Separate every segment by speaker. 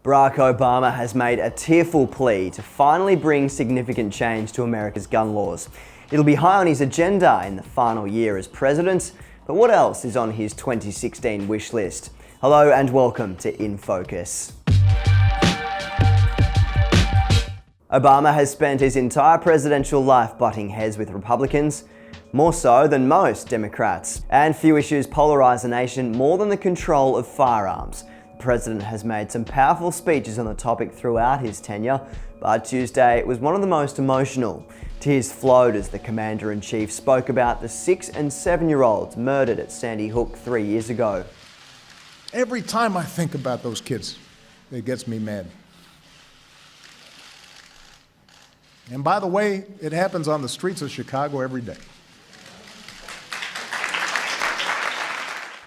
Speaker 1: Barack Obama has made a tearful plea to finally bring significant change to America's gun laws. It'll be high on his agenda in the final year as president, but what else is on his 2016 wish list? Hello and welcome to In Focus. Obama has spent his entire presidential life butting heads with Republicans, more so than most Democrats, and few issues polarize the nation more than the control of firearms. The president has made some powerful speeches on the topic throughout his tenure, but Tuesday was one of the most emotional. Tears flowed as the commander-in-chief spoke about the 6- and 7-year-olds murdered at Sandy Hook 3 years ago.
Speaker 2: Every time I think about those kids, it gets me mad. And by the way, it happens on the streets of Chicago every day.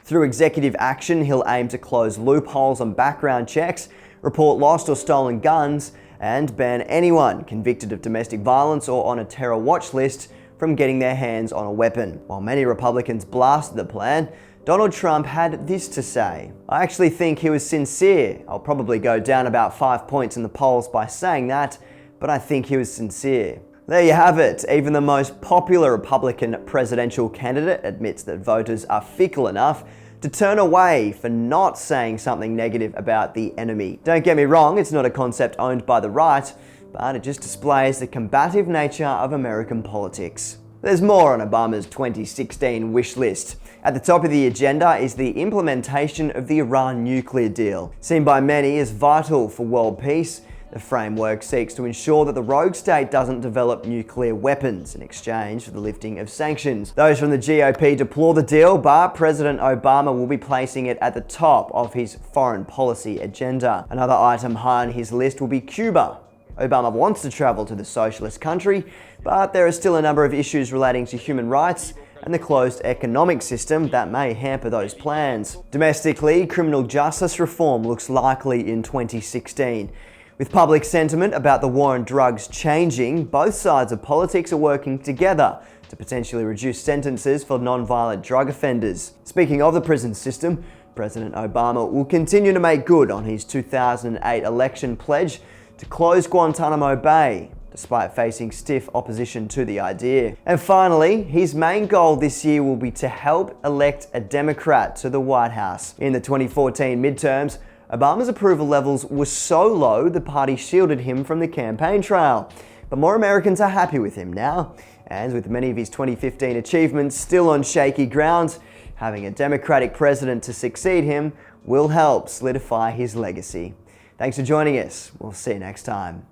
Speaker 1: Through executive action, he'll aim to close loopholes on background checks, report lost or stolen guns, and ban anyone convicted of domestic violence or on a terror watch list from getting their hands on a weapon. While many Republicans blasted the plan, Donald Trump had this to say: "I actually think he was sincere. I'll probably go down about 5 points in the polls by saying that, but I think he was sincere." There you have it. Even the most popular Republican presidential candidate admits that voters are fickle enough to turn away for not saying something negative about the enemy. Don't get me wrong, it's not a concept owned by the right, but it just displays the combative nature of American politics. There's more on Obama's 2016 wish list. At the top of the agenda is the implementation of the Iran nuclear deal. Seen by many as vital for world peace, the framework seeks to ensure that the rogue state doesn't develop nuclear weapons in exchange for the lifting of sanctions. Those from the GOP deplore the deal, but President Obama will be placing it at the top of his foreign policy agenda. Another item high on his list will be Cuba. Obama wants to travel to the socialist country, but there are still a number of issues relating to human rights and the closed economic system that may hamper those plans. Domestically, criminal justice reform looks likely in 2016. With public sentiment about the war on drugs changing, both sides of politics are working together to potentially reduce sentences for non-violent drug offenders. Speaking of the prison system, President Obama will continue to make good on his 2008 election pledge to close Guantanamo Bay, despite facing stiff opposition to the idea. And finally, his main goal this year will be to help elect a Democrat to the White House. In the 2014 midterms, Obama's approval levels were so low the party shielded him from the campaign trail. But more Americans are happy with him now, and with many of his 2015 achievements still on shaky ground, having a Democratic president to succeed him will help solidify his legacy. Thanks for joining us. We'll see you next time.